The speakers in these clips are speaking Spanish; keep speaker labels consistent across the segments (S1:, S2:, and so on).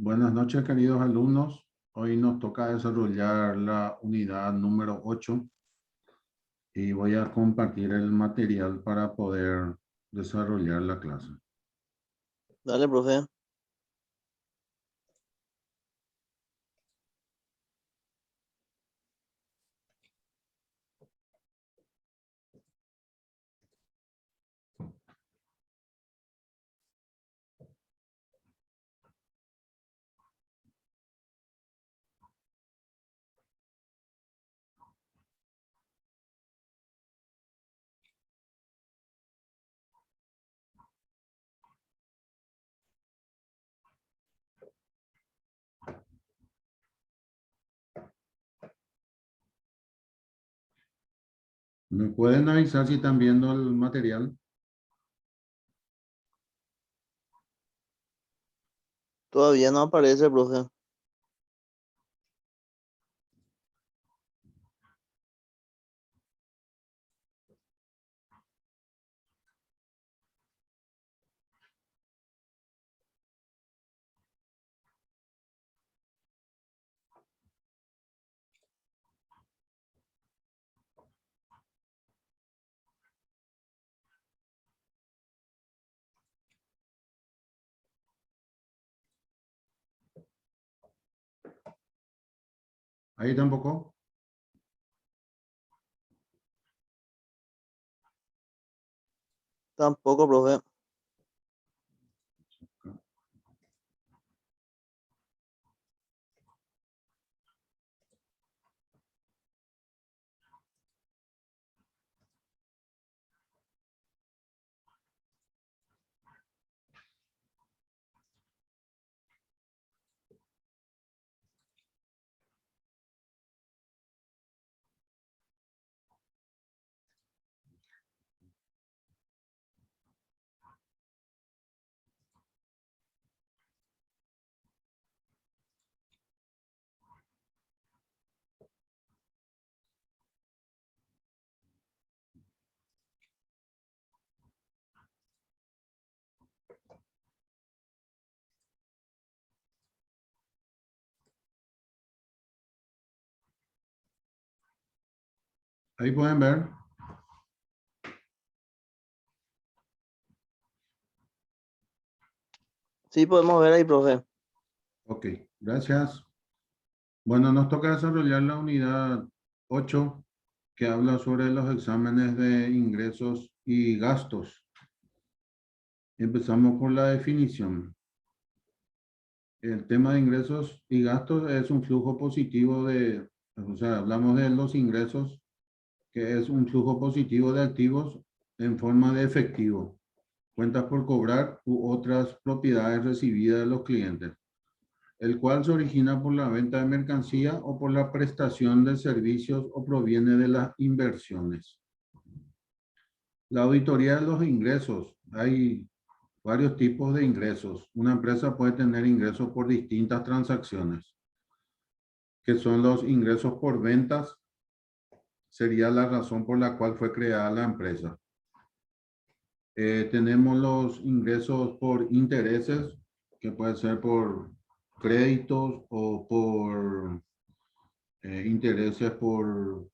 S1: Buenas noches, queridos alumnos. Hoy nos toca desarrollar la unidad número 8 y voy a compartir el material para poder desarrollar la clase.
S2: Dale, profe.
S1: ¿Me pueden avisar si están viendo el material?
S2: Todavía no aparece, profe.
S1: Ahí tampoco.
S2: Tampoco, profe.
S1: Ahí pueden ver.
S2: Sí, podemos ver ahí, profe.
S1: Ok, gracias. Bueno, nos toca desarrollar la unidad 8 que habla sobre los exámenes de ingresos y gastos. Empezamos por la definición. El tema de ingresos y gastos es un flujo positivo o sea, hablamos de los ingresos, que es un flujo positivo de activos en forma de efectivo, cuentas por cobrar u otras propiedades recibidas de los clientes, el cual se origina por la venta de mercancía o por la prestación de servicios o proviene de las inversiones. La auditoría de los ingresos. Hay varios tipos de ingresos. Una empresa puede tener ingresos por distintas transacciones, que son los ingresos por ventas, sería la razón por la cual fue creada la empresa. Tenemos los ingresos por intereses, que puede ser por créditos o por intereses por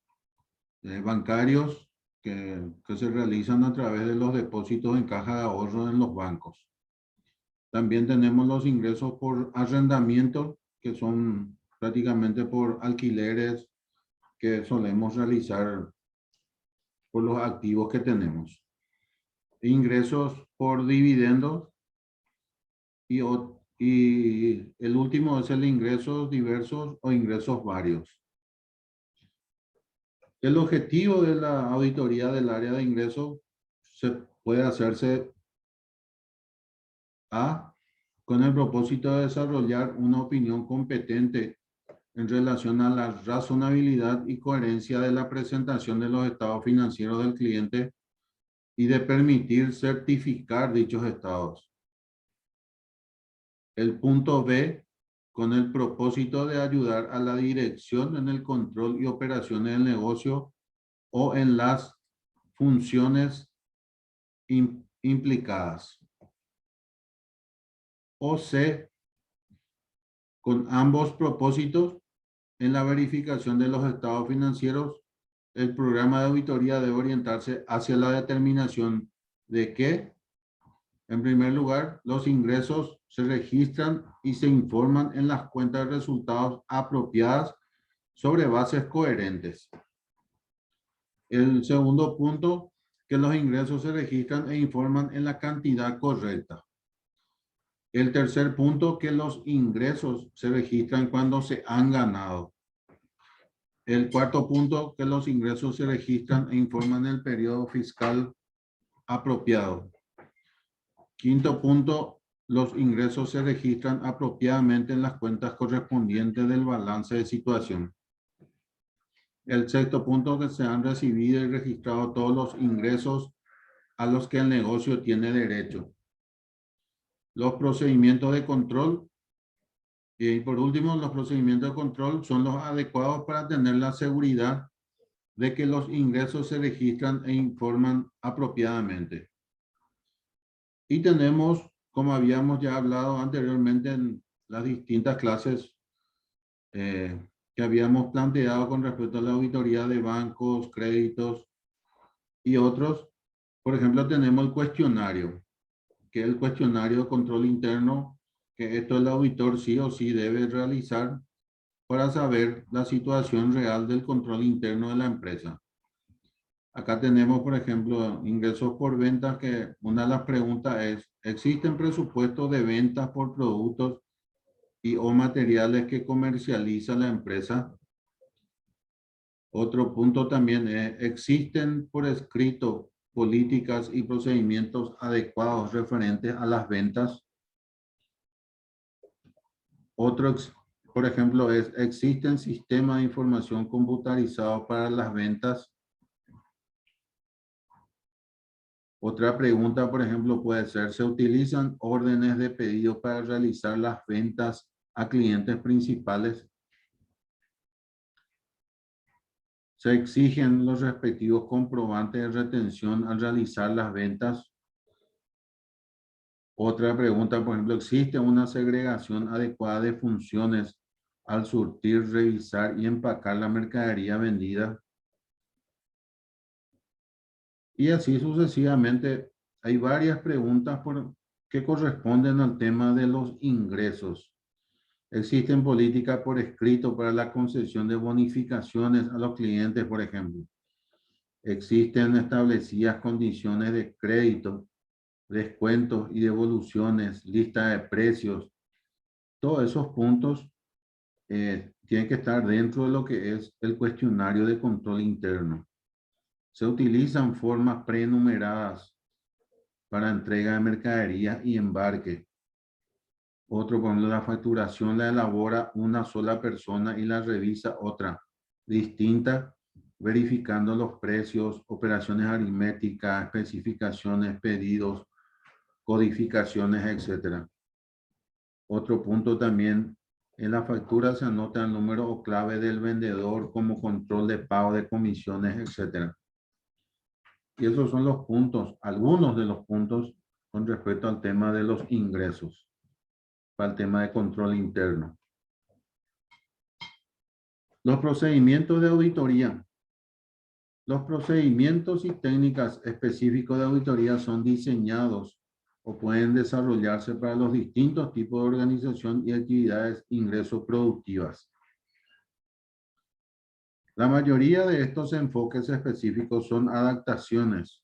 S1: bancarios que se realizan a través de los depósitos en caja de ahorro en los bancos. También tenemos los ingresos por arrendamiento, que son prácticamente por alquileres que solemos realizar por los activos que tenemos. Ingresos por dividendos y el último es el ingresos diversos o ingresos varios. El objetivo de la auditoría del área de ingresos se puede hacerse con el propósito de desarrollar una opinión competente en relación a la razonabilidad y coherencia de la presentación de los estados financieros del cliente y de permitir certificar dichos estados. El punto B, con el propósito de ayudar a la dirección en el control y operaciones del negocio o en las funciones implicadas. O C, Con ambos propósitos, en la verificación de los estados financieros, el programa de auditoría debe orientarse hacia la determinación de que, en primer lugar, los ingresos se registran y se informan en las cuentas de resultados apropiadas sobre bases coherentes. El segundo punto, que los ingresos se registran e informan en la cantidad correcta. El tercer punto, que los ingresos se registran cuando se han ganado. El cuarto punto, que los ingresos se registran e informan el periodo fiscal apropiado. Quinto punto, los ingresos se registran apropiadamente en las cuentas correspondientes del balance de situación. El sexto punto, que se han recibido y registrado todos los ingresos a los que el negocio tiene derecho. Los procedimientos de control. Y por último, los procedimientos de control son los adecuados para tener la seguridad de que los ingresos se registran e informan apropiadamente. Y tenemos, como habíamos ya hablado anteriormente en las distintas clases que habíamos planteado con respecto a la auditoría de bancos, créditos y otros. Por ejemplo, tenemos el cuestionario, que es el cuestionario de control interno, que esto el auditor sí o sí debe realizar para saber la situación real del control interno de la empresa. Acá tenemos, por ejemplo, ingresos por ventas, que una de las preguntas es, ¿existen presupuestos de ventas por productos y o materiales que comercializa la empresa? Otro punto también es, ¿existen por escrito políticas y procedimientos adecuados referentes a las ventas? Otro, por ejemplo, es, ¿existen sistemas de información computarizados para las ventas? Otra pregunta, por ejemplo, puede ser, ¿se utilizan órdenes de pedido para realizar las ventas a clientes principales? ¿Se exigen los respectivos comprobantes de retención al realizar las ventas? Otra pregunta, por ejemplo, ¿existe una segregación adecuada de funciones al surtir, revisar y empacar la mercadería vendida? Y así sucesivamente. Hay varias preguntas que corresponden al tema de los ingresos. Existen políticas por escrito para la concesión de bonificaciones a los clientes, por ejemplo. Existen establecidas condiciones de crédito, descuentos y devoluciones, lista de precios. Todos esos puntos tienen que estar dentro de lo que es el cuestionario de control interno. Se utilizan formas prenumeradas para entrega de mercadería y embarque. Otro, por ejemplo, la facturación la elabora una sola persona y la revisa otra distinta, verificando los precios, operaciones aritméticas, especificaciones, pedidos, codificaciones, etc. Otro punto también, en la factura se anota el número o clave del vendedor como control de pago de comisiones, etc. Y esos son los puntos, algunos de los puntos con respecto al tema de los ingresos, para el tema de control interno. Los procedimientos de auditoría. Los procedimientos y técnicas específicos de auditoría son diseñados o pueden desarrollarse para los distintos tipos de organización y actividades ingreso productivas. La mayoría de estos enfoques específicos son adaptaciones.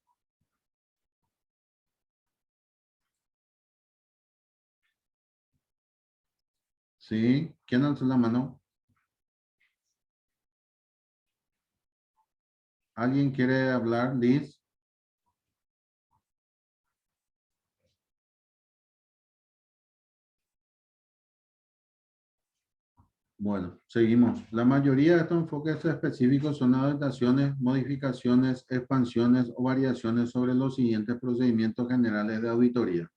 S1: ¿Sí? ¿Quién alzó la mano? ¿Alguien quiere hablar, Liz? Bueno, seguimos. La mayoría de estos enfoques específicos son adaptaciones, modificaciones, expansiones o variaciones sobre los siguientes procedimientos generales de auditoría.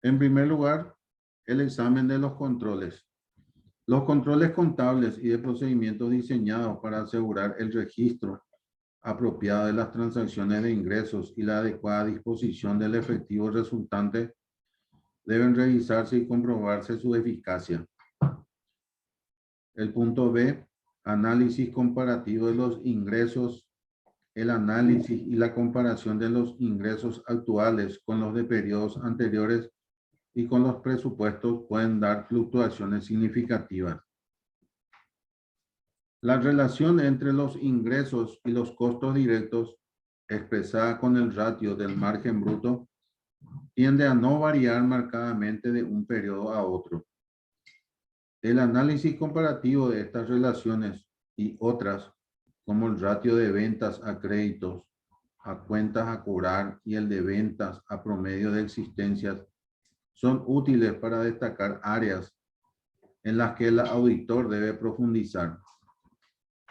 S1: En primer lugar, el examen de los controles. Los controles contables y de procedimientos diseñados para asegurar el registro apropiado de las transacciones de ingresos y la adecuada disposición del efectivo resultante deben revisarse y comprobarse su eficacia. El punto B, análisis comparativo de los ingresos. El análisis y la comparación de los ingresos actuales con los de periodos anteriores y con los presupuestos pueden dar fluctuaciones significativas. La relación entre los ingresos y los costos directos, expresada con el ratio del margen bruto, tiende a no variar marcadamente de un periodo a otro. El análisis comparativo de estas relaciones y otras, como el ratio de ventas a créditos, a cuentas a cobrar y el de ventas a promedio de existencias, son útiles para destacar áreas en las que el auditor debe profundizar.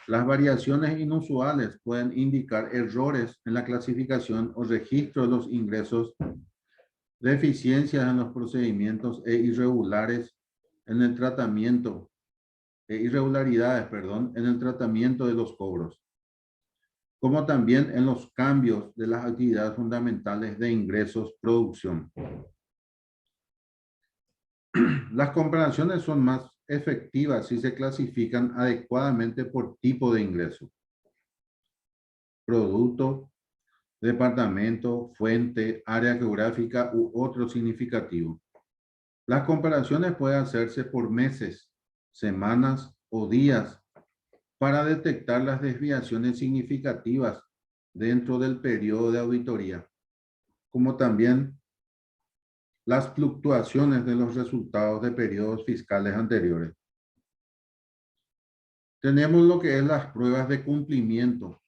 S1: Las variaciones inusuales pueden indicar errores en la clasificación o registro de los ingresos, deficiencias en los procedimientos irregularidades en el tratamiento de los cobros, como también en los cambios de las actividades fundamentales de ingresos, producción. Las comparaciones son más efectivas si se clasifican adecuadamente por tipo de ingreso: producto, departamento, fuente, área geográfica u otro significativo. Las comparaciones pueden hacerse por meses, semanas o días para detectar las desviaciones significativas dentro del periodo de auditoría, como también las fluctuaciones de los resultados de periodos fiscales anteriores. Tenemos lo que es las pruebas de cumplimiento.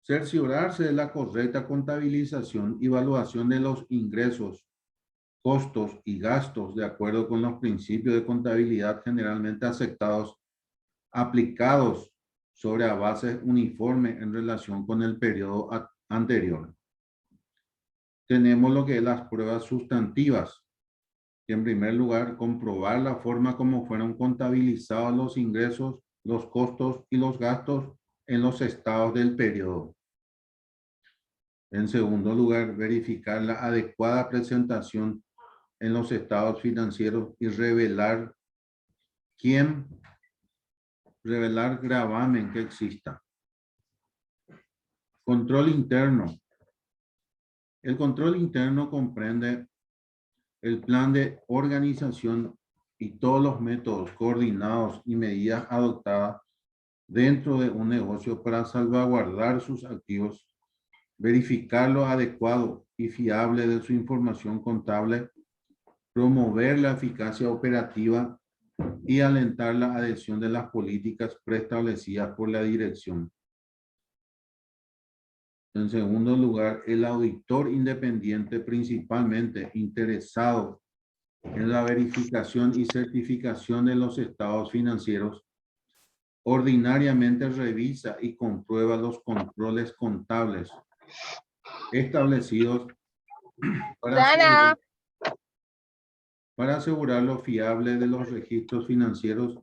S1: Cerciorarse de la correcta contabilización y evaluación de los ingresos, costos y gastos de acuerdo con los principios de contabilidad generalmente aceptados, aplicados sobre a bases uniformes en relación con el periodo anterior. Tenemos lo que es las pruebas sustantivas, que en primer lugar comprobar la forma como fueron contabilizados los ingresos, los costos y los gastos en los estados del periodo. En segundo lugar, verificar la adecuada presentación en los estados financieros y revelar gravamen que exista. Control interno. El control interno comprende el plan de organización y todos los métodos coordinados y medidas adoptadas dentro de un negocio para salvaguardar sus activos, verificar lo adecuado y fiable de su información contable, promover la eficacia operativa y alentar la adhesión de las políticas preestablecidas por la dirección. En segundo lugar, el auditor independiente principalmente interesado en la verificación y certificación de los estados financieros, ordinariamente revisa y comprueba los controles contables establecidos para asegurar lo fiable de los registros financieros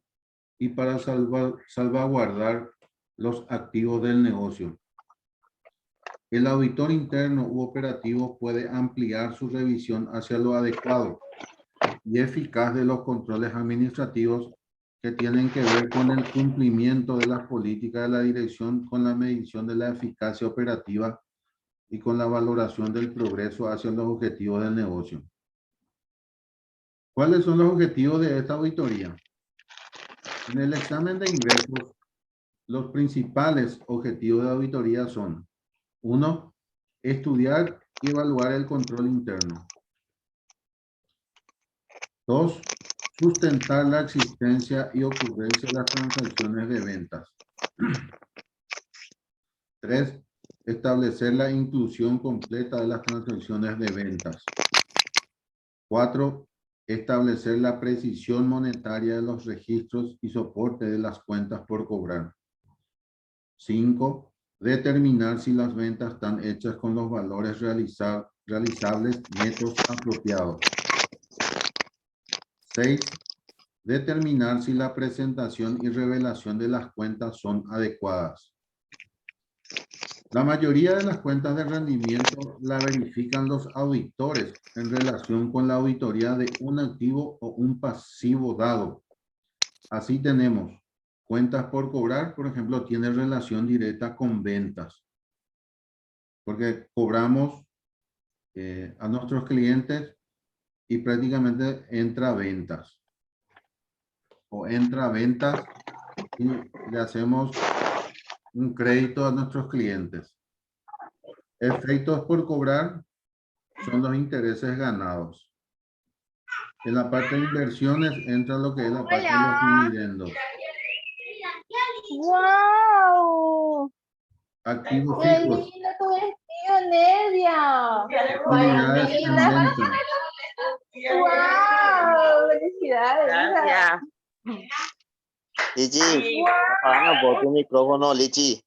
S1: y para salvaguardar los activos del negocio. El auditor interno u operativo puede ampliar su revisión hacia lo adecuado y eficaz de los controles administrativos que tienen que ver con el cumplimiento de las políticas de la dirección, con la medición de la eficacia operativa y con la valoración del progreso hacia los objetivos del negocio. ¿Cuáles son los objetivos de esta auditoría? En el examen de ingresos, los principales objetivos de auditoría son: 1. Estudiar y evaluar el control interno. 2. Sustentar la existencia y ocurrencia de las transacciones de ventas. 3. Establecer la inclusión completa de las transacciones de ventas. 4. Establecer la precisión monetaria de los registros y soporte de las cuentas por cobrar. 5. Determinar si las ventas están hechas con los valores realizables netos apropiados. 6. Determinar si la presentación y revelación de las cuentas son adecuadas. La mayoría de las cuentas de rendimiento la verifican los auditores en relación con la auditoría de un activo o un pasivo dado. Así tenemos cuentas por cobrar, por ejemplo, tiene relación directa con ventas, porque cobramos a nuestros clientes y prácticamente entra a ventas. O entra a ventas y le hacemos un crédito a nuestros clientes. Efectos por cobrar son los intereses ganados. En la parte de inversiones entra lo que es la parte de los dividendos.
S3: ¡Wow!
S1: Activos
S3: ¡Qué
S1: fijos,
S3: lindo tu vestido, Nedia!
S1: utilidades en venta.
S3: ¡Wow! ¡Felicidades!
S2: Gracias. Lichi, apagame por tu micrófono, Lichi.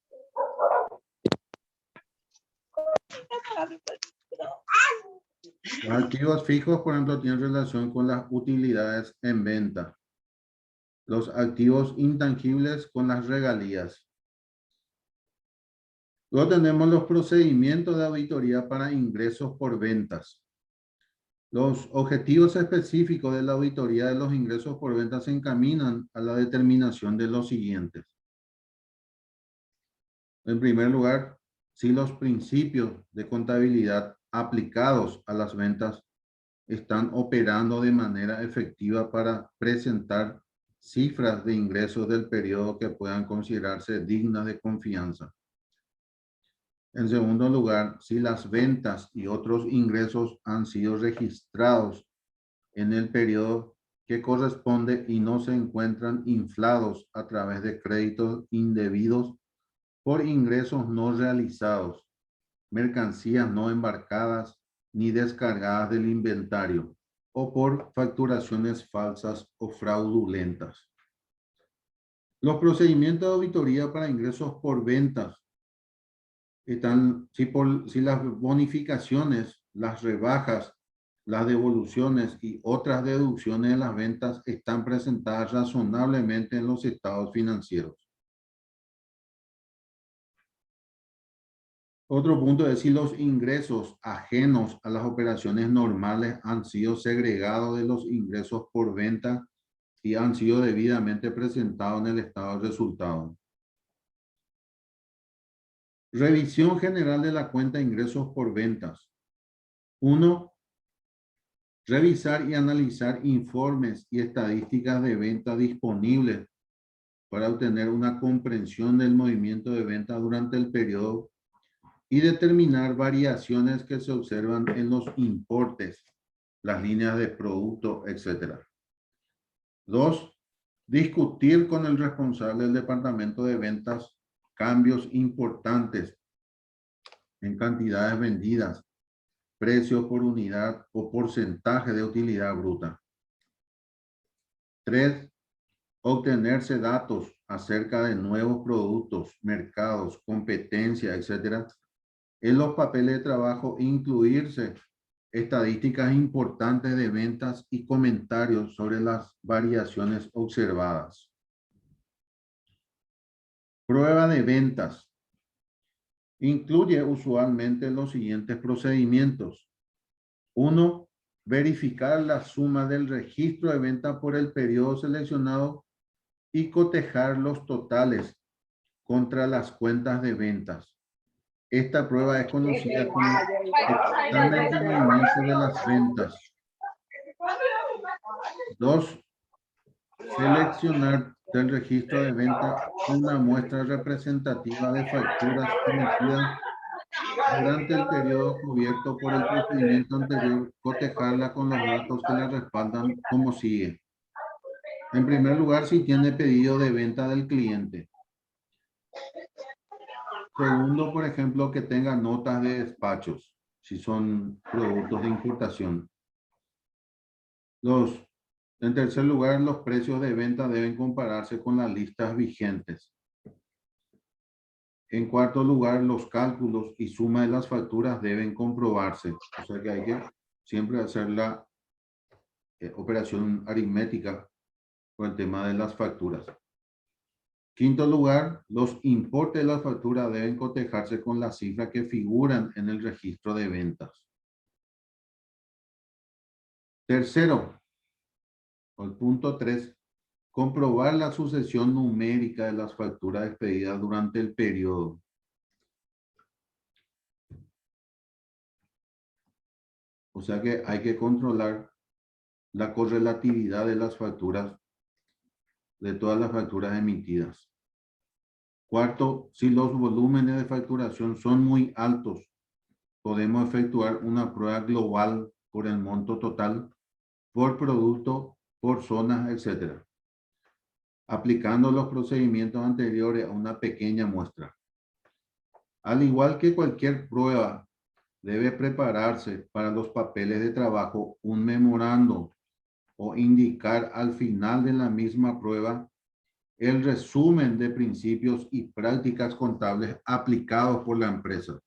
S1: Los activos fijos, por ejemplo, tienen relación con las utilidades en venta. Los activos intangibles con las regalías. Luego tenemos los procedimientos de auditoría para ingresos por ventas. Los objetivos específicos de la auditoría de los ingresos por ventas se encaminan a la determinación de los siguientes. En primer lugar, si los principios de contabilidad aplicados a las ventas están operando de manera efectiva para presentar cifras de ingresos del periodo que puedan considerarse dignas de confianza. En segundo lugar, si las ventas y otros ingresos han sido registrados en el periodo que corresponde y no se encuentran inflados a través de créditos indebidos por ingresos no realizados, mercancías no embarcadas ni descargadas del inventario o por facturaciones falsas o fraudulentas. Los procedimientos de auditoría para ingresos por ventas están, si las bonificaciones, las rebajas, las devoluciones y otras deducciones de las ventas están presentadas razonablemente en los estados financieros. Otro punto es si los ingresos ajenos a las operaciones normales han sido segregados de los ingresos por venta y han sido debidamente presentados en el estado de resultados. Revisión general de la cuenta de ingresos por ventas. 1. Revisar y analizar informes y estadísticas de venta disponibles para obtener una comprensión del movimiento de venta durante el periodo y determinar variaciones que se observan en los importes, las líneas de producto, etc. 2. Discutir con el responsable del departamento de ventas cambios importantes en cantidades vendidas, precios por unidad o porcentaje de utilidad bruta. 3. Obtenerse datos acerca de nuevos productos, mercados, competencia, etc. En los papeles de trabajo, incluirse estadísticas importantes de ventas y comentarios sobre las variaciones observadas. Prueba de ventas. Incluye usualmente los siguientes procedimientos. 1. Verificar la suma del registro de venta por el periodo seleccionado y cotejar los totales contra las cuentas de ventas. Esta prueba es conocida como examen de movimiento de las ventas. 2. Seleccionar del registro de venta una muestra representativa de facturas emitidas durante el periodo cubierto por el procedimiento anterior, cotejarla con los datos que la respaldan como sigue. En primer lugar, si tiene pedido de venta del cliente. Segundo, por ejemplo, que tenga notas de despachos, si son productos de importación. En tercer lugar, los precios de venta deben compararse con las listas vigentes. En cuarto lugar, los cálculos y suma de las facturas deben comprobarse. O sea que hay que siempre hacer la operación aritmética con el tema de las facturas. Quinto lugar, los importes de la factura deben cotejarse con las cifras que figuran en el registro de ventas. Tercero, el punto 3, comprobar la sucesión numérica de las facturas expedidas durante el periodo. O sea que hay que controlar la correlatividad de las facturas, de todas las facturas emitidas. Cuarto, si los volúmenes de facturación son muy altos, podemos efectuar una prueba global por el monto total, por producto, por zonas, etc. Aplicando los procedimientos anteriores a una pequeña muestra. Al igual que cualquier prueba, debe prepararse para los papeles de trabajo un memorando o indicar al final de la misma prueba el resumen de principios y prácticas contables aplicados por la empresa.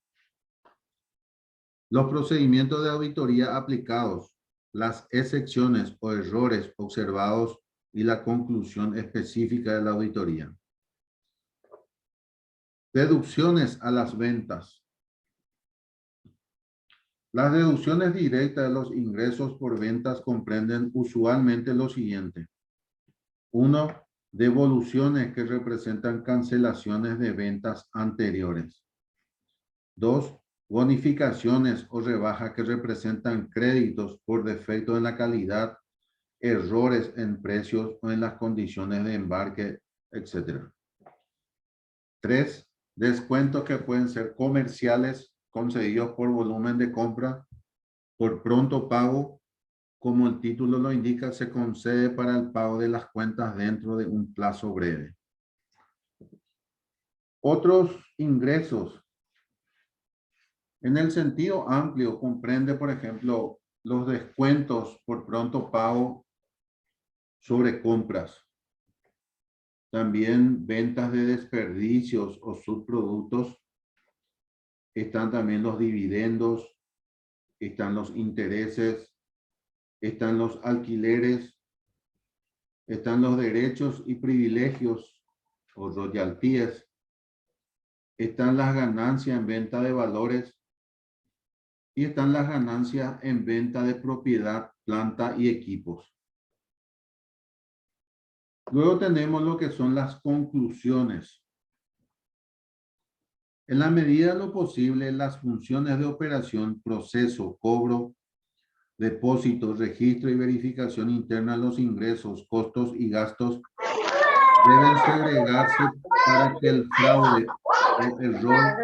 S1: Los procedimientos de auditoría aplicados, las excepciones o errores observados y la conclusión específica de la auditoría. Deducciones a las ventas. Las deducciones directas de los ingresos por ventas comprenden usualmente lo siguiente. 1. Devoluciones que representan cancelaciones de ventas anteriores. 2. Bonificaciones o rebajas que representan créditos por defecto en la calidad, errores en precios o en las condiciones de embarque, etc. 3. Descuentos que pueden ser comerciales concedidos por volumen de compra, por pronto pago, como el título lo indica, se concede para el pago de las cuentas dentro de un plazo breve. Otros ingresos. En el sentido amplio comprende, por ejemplo, los descuentos por pronto pago sobre compras. También ventas de desperdicios o subproductos. Están también los dividendos, están los intereses, están los alquileres, están los derechos y privilegios o royalties, están las ganancias en venta de valores y están las ganancias en venta de propiedad, planta y equipos. Luego tenemos lo que son las conclusiones. En la medida de lo posible, las funciones de operación, proceso, cobro, depósito, registro y verificación interna de los ingresos, costos y gastos deben segregarse para que el fraude o error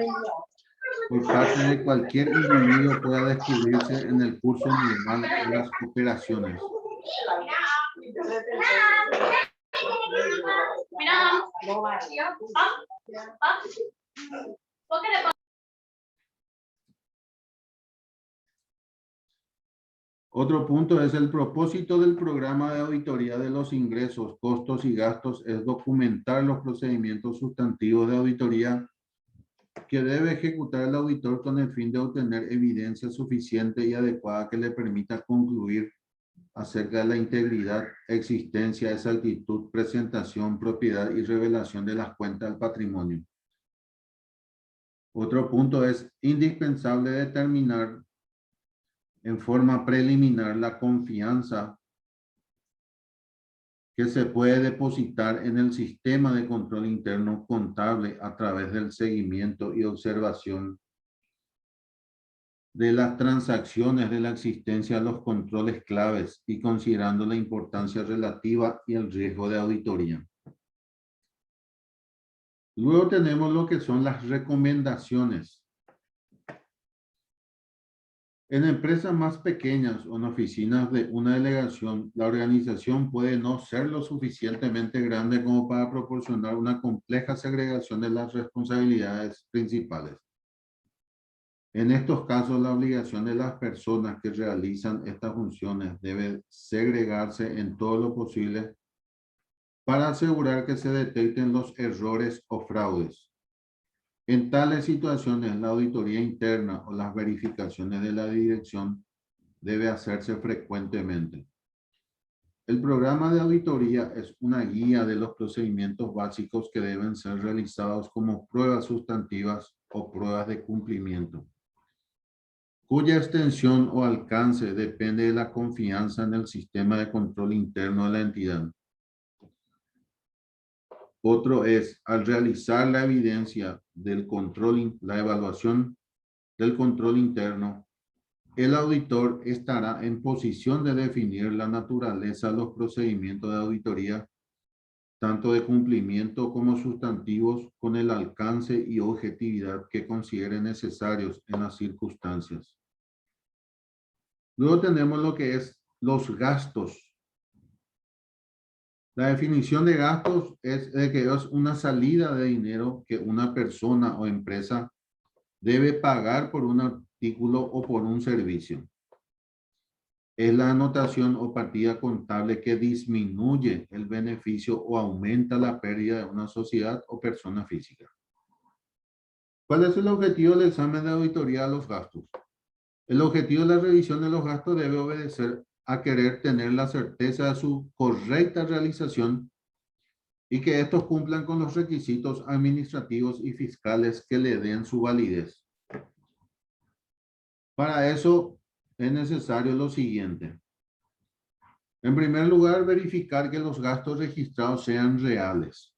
S1: por parte de cualquier individuo pueda descubrirse en el curso normal de las operaciones. Otro punto es el propósito del programa de auditoría de los ingresos, costos y gastos es documentar los procedimientos sustantivos de auditoría que debe ejecutar el auditor con el fin de obtener evidencia suficiente y adecuada que le permita concluir acerca de la integridad, existencia, exactitud, presentación, propiedad y revelación de las cuentas del patrimonio. Otro punto es indispensable determinar en forma preliminar la confianza que se puede depositar en el sistema de control interno contable a través del seguimiento y observación de las transacciones de la existencia de los controles claves y considerando la importancia relativa y el riesgo de auditoría. Luego tenemos lo que son las recomendaciones. En empresas más pequeñas o en oficinas de una delegación, la organización puede no ser lo suficientemente grande como para proporcionar una compleja segregación de las responsabilidades principales. En estos casos, la obligación de las personas que realizan estas funciones debe segregarse en todo lo posible para asegurar que se detecten los errores o fraudes. En tales situaciones, la auditoría interna o las verificaciones de la dirección debe hacerse frecuentemente. El programa de auditoría es una guía de los procedimientos básicos que deben ser realizados como pruebas sustantivas o pruebas de cumplimiento, cuya extensión o alcance depende de la confianza en el sistema de control interno de la entidad. Otro es, al realizar la evidencia del control, la evaluación del control interno, el auditor estará en posición de definir la naturaleza de los procedimientos de auditoría, tanto de cumplimiento como sustantivos, con el alcance y objetividad que considere necesarios en las circunstancias. Luego tenemos lo que es los gastos. La definición de gastos es de que es una salida de dinero que una persona o empresa debe pagar por un artículo o por un servicio. Es la anotación o partida contable que disminuye el beneficio o aumenta la pérdida de una sociedad o persona física. ¿Cuál es el objetivo del examen de auditoría de los gastos? El objetivo de la revisión de los gastos debe obedecer a querer tener la certeza de su correcta realización y que estos cumplan con los requisitos administrativos y fiscales que le den su validez. Para eso es necesario lo siguiente. En primer lugar, verificar que los gastos registrados sean reales.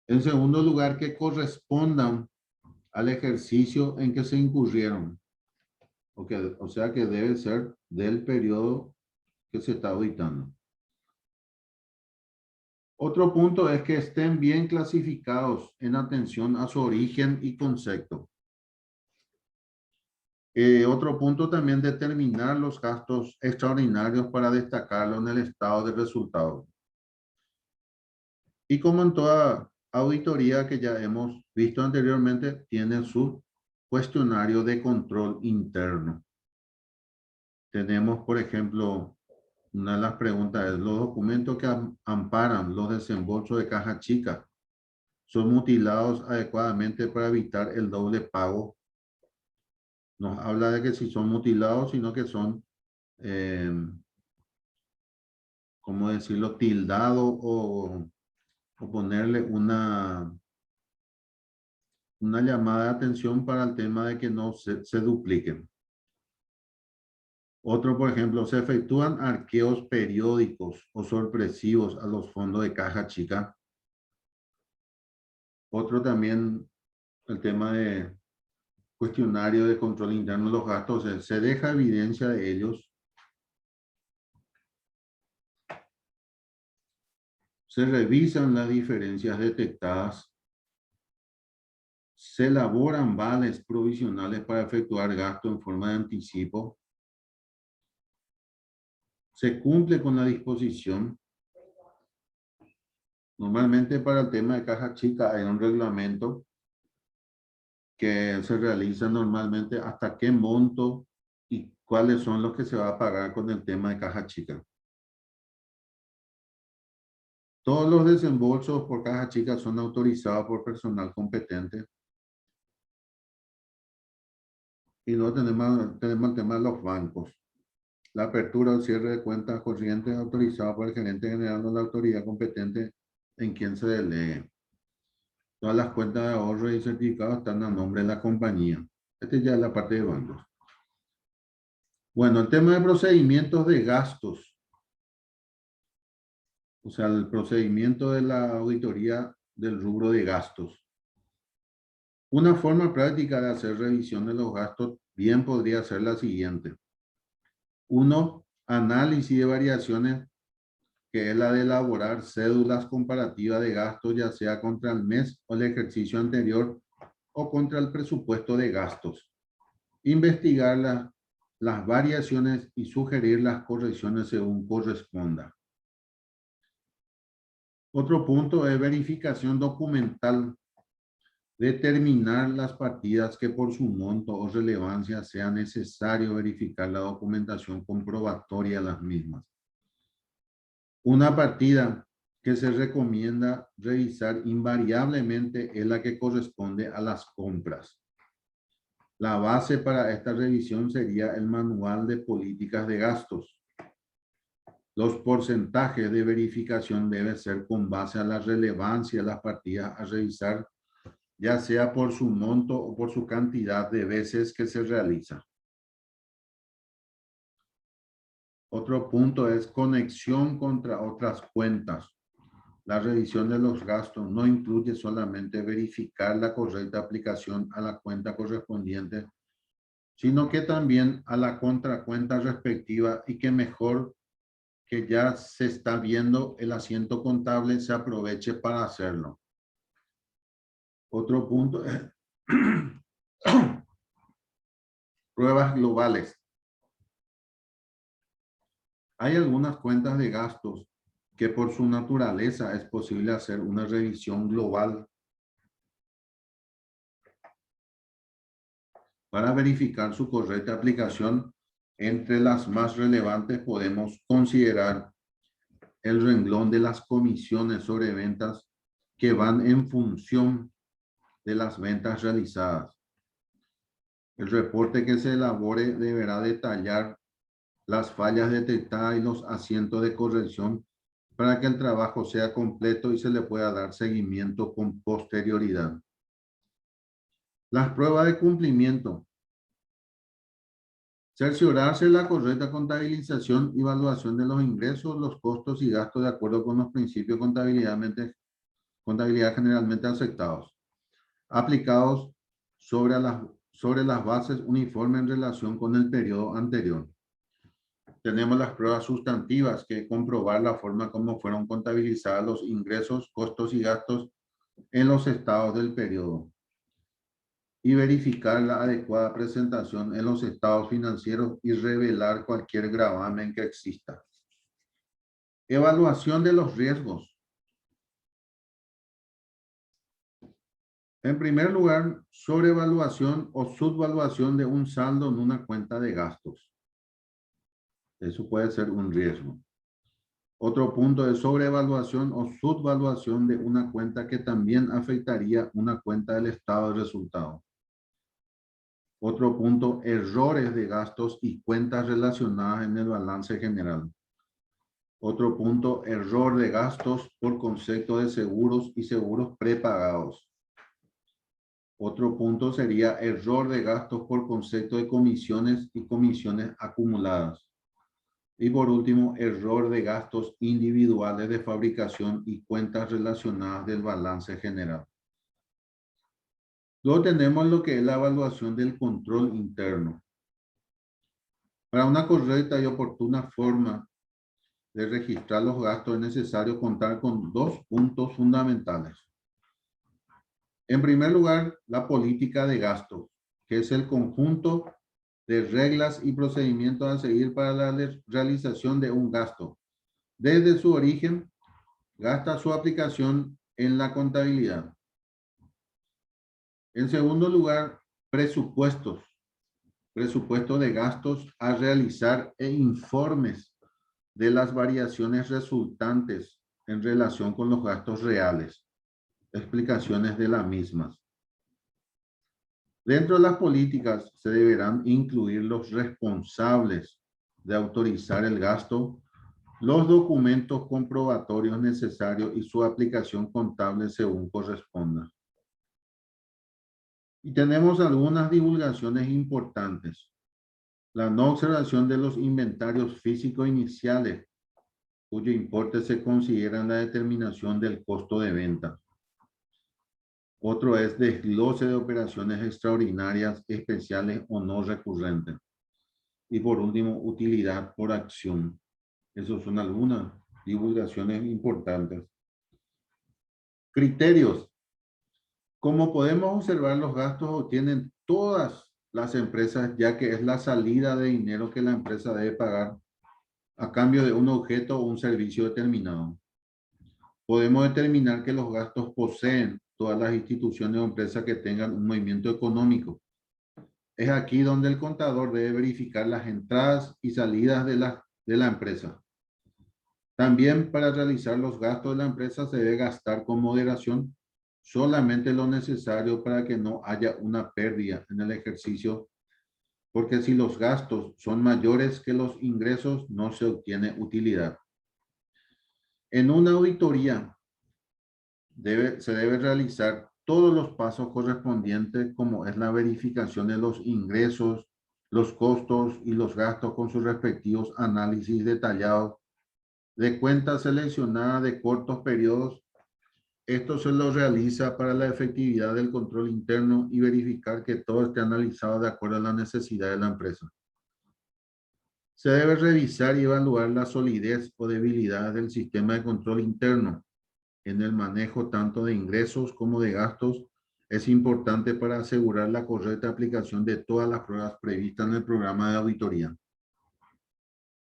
S1: En segundo lugar, que correspondan al ejercicio en que se incurrieron. O sea que debe ser del periodo que se está auditando. Otro punto es que estén bien clasificados en atención a su origen y concepto. Otro punto también, determinar los gastos extraordinarios para destacarlo en el estado de resultados. Y como en toda auditoría que ya hemos visto anteriormente, tiene su cuestionario de control interno. Tenemos, por ejemplo, una de las preguntas es, ¿los documentos que amparan los desembolsos de caja chica son mutilados adecuadamente para evitar el doble pago? Nos habla de que si son mutilados, sino que son, ¿cómo decirlo?, tildados o ponerle una llamada de atención para el tema de que no se dupliquen. Otro, por ejemplo, se efectúan arqueos periódicos o sorpresivos a los fondos de caja chica. Otro también, el tema de cuestionario de control interno de los gastos, se deja evidencia de ellos. Se revisan las diferencias detectadas. Se elaboran vales provisionales para efectuar gasto en forma de anticipo. Se cumple con la disposición. Normalmente para el tema de caja chica hay un reglamento que se realiza normalmente hasta qué monto y cuáles son los que se va a pagar con el tema de caja chica. Todos los desembolsos por caja chica son autorizados por personal competente. Y luego tenemos el tema de los bancos. La apertura o cierre de cuentas corrientes autorizado por el gerente general de la autoridad competente en quien se delegue. Todas las cuentas de ahorro y certificados están a nombre de la compañía. Esta ya es la parte de bancos. Bueno, el tema de procedimientos de gastos. O sea, el procedimiento de la auditoría del rubro de gastos. Una forma práctica de hacer revisión de los gastos bien podría ser la siguiente. 1. Análisis de variaciones, que es la de elaborar cédulas comparativas de gastos, ya sea contra el mes o el ejercicio anterior o contra el presupuesto de gastos. Investigar las variaciones y sugerir las correcciones según corresponda. Otro punto es verificación documental. Determinar las partidas que por su monto o relevancia sea necesario verificar la documentación comprobatoria de las mismas. Una partida que se recomienda revisar invariablemente es la que corresponde a las compras. La base para esta revisión sería el Manual de Políticas de Gastos. Los porcentajes de verificación deben ser con base a la relevancia de las partidas a revisar, ya sea por su monto o por su cantidad de veces que se realiza. Otro punto es conexión contra otras cuentas. La revisión de los gastos no incluye solamente verificar la correcta aplicación a la cuenta correspondiente, sino que también a la contracuenta respectiva y que mejor que ya se está viendo el asiento contable se aproveche para hacerlo. Otro punto es pruebas globales. Hay algunas cuentas de gastos que por su naturaleza es posible hacer una revisión global para verificar su correcta aplicación. Entre las más relevantes podemos considerar el renglón de las comisiones sobre ventas que van en función de las ventas realizadas. El reporte que se elabore deberá detallar las fallas detectadas y los asientos de corrección para que el trabajo sea completo y se le pueda dar seguimiento con posterioridad. Las pruebas de cumplimiento. Cerciorarse la correcta contabilización y evaluación de los ingresos, los costos y gastos de acuerdo con los principios de contabilidad generalmente aceptados, aplicados sobre las bases uniformes en relación con el periodo anterior. Tenemos las pruebas sustantivas, que comprobar la forma como fueron contabilizados los ingresos, costos y gastos en los estados del periodo, y verificar la adecuada presentación en los estados financieros y revelar cualquier gravamen que exista. Evaluación de los riesgos. En primer lugar, sobrevaluación o subvaluación de un saldo en una cuenta de gastos. Eso puede ser un riesgo. Otro punto es sobrevaluación o subvaluación de una cuenta que también afectaría una cuenta del estado de resultados. Otro punto, errores de gastos y cuentas relacionadas en el balance general. Otro punto, error de gastos por concepto de seguros y seguros prepagados. Otro punto sería error de gastos por concepto de comisiones y comisiones acumuladas. Y por último, error de gastos individuales de fabricación y cuentas relacionadas del balance general. Luego tenemos lo que es la evaluación del control interno. Para una correcta y oportuna forma de registrar los gastos es necesario contar con dos puntos fundamentales. En primer lugar, la política de gasto, que es el conjunto de reglas y procedimientos a seguir para la realización de un gasto, desde su origen hasta su aplicación en la contabilidad. En segundo lugar, presupuestos de gastos a realizar e informes de las variaciones resultantes en relación con los gastos reales, explicaciones de las mismas. Dentro de las políticas se deberán incluir los responsables de autorizar el gasto, los documentos comprobatorios necesarios y su aplicación contable según corresponda. Y tenemos algunas divulgaciones importantes. La no observación de los inventarios físicos iniciales, cuyo importe se considera en la determinación del costo de venta. Otro es desglose de operaciones extraordinarias, especiales o no recurrentes. Y por último, utilidad por acción. Esas son algunas divulgaciones importantes. Criterios. Como podemos observar, los gastos obtienen todas las empresas, ya que es la salida de dinero que la empresa debe pagar a cambio de un objeto o un servicio determinado. Podemos determinar que los gastos poseen todas las instituciones o empresas que tengan un movimiento económico. Es aquí donde el contador debe verificar las entradas y salidas de la empresa. También para realizar los gastos de la empresa se debe gastar con moderación, solamente lo necesario para que no haya una pérdida en el ejercicio, porque si los gastos son mayores que los ingresos, no se obtiene utilidad. En una auditoría se debe realizar todos los pasos correspondientes, como es la verificación de los ingresos, los costos y los gastos con sus respectivos análisis detallados de cuentas seleccionadas de cortos periodos. Esto se lo realiza para la efectividad del control interno y verificar que todo esté analizado de acuerdo a la necesidad de la empresa. Se debe revisar y evaluar la solidez o debilidad del sistema de control interno en el manejo tanto de ingresos como de gastos. Es importante para asegurar la correcta aplicación de todas las pruebas previstas en el programa de auditoría.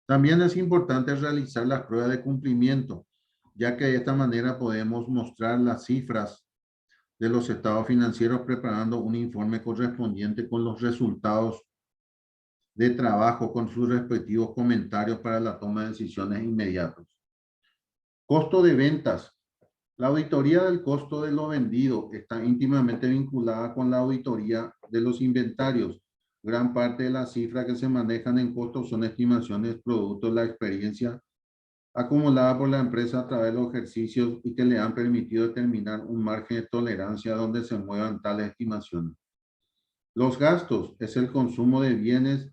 S1: También es importante realizar las pruebas de cumplimiento, ya que de esta manera podemos mostrar las cifras de los estados financieros preparando un informe correspondiente con los resultados de trabajo con sus respectivos comentarios para la toma de decisiones inmediatas. Costo de ventas. La auditoría del costo de lo vendido está íntimamente vinculada con la auditoría de los inventarios. Gran parte de las cifras que se manejan en costos son estimaciones producto de la experiencia acumulada por la empresa a través de los ejercicios y que le han permitido determinar un margen de tolerancia donde se muevan tales estimaciones. Los gastos es el consumo de bienes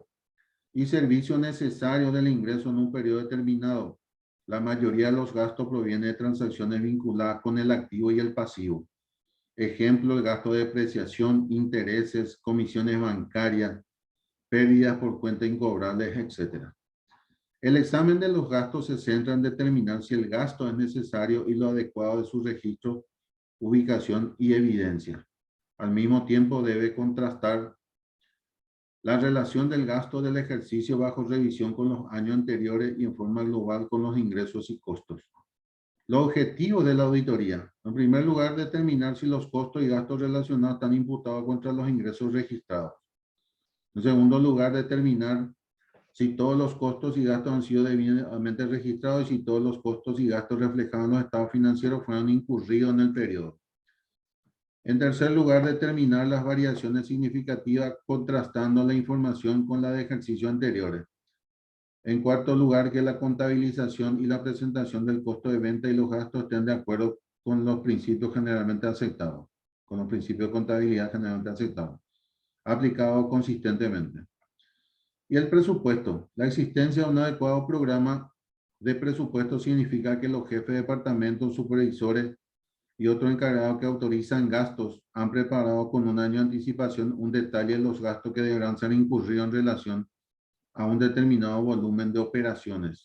S1: y servicios necesarios del ingreso en un periodo determinado. La mayoría de los gastos proviene de transacciones vinculadas con el activo y el pasivo. Ejemplo, el gasto de depreciación, intereses, comisiones bancarias, pérdidas por cuenta incobrables, etc. El examen de los gastos se centra en determinar si el gasto es necesario y lo adecuado de su registro, ubicación y evidencia. Al mismo tiempo debe contrastar la relación del gasto del ejercicio bajo revisión con los años anteriores y en forma global con los ingresos y costos. Los objetivos de la auditoría. En primer lugar, determinar si los costos y gastos relacionados están imputados contra los ingresos registrados. En segundo lugar, determinar si todos los costos y gastos han sido debidamente registrados y si todos los costos y gastos reflejados en los estados financieros fueron incurridos en el periodo. En tercer lugar, determinar las variaciones significativas contrastando la información con la de ejercicios anteriores. En cuarto lugar, que la contabilización y la presentación del costo de venta y los gastos estén de acuerdo con los principios generalmente aceptados, con los principios de contabilidad generalmente aceptados, aplicados consistentemente. Y el presupuesto. La existencia de un adecuado programa de presupuesto significa que los jefes de departamento, supervisores y otros encargados que autorizan gastos han preparado con un año de anticipación un detalle de los gastos que deberán ser incurridos en relación a un determinado volumen de operaciones.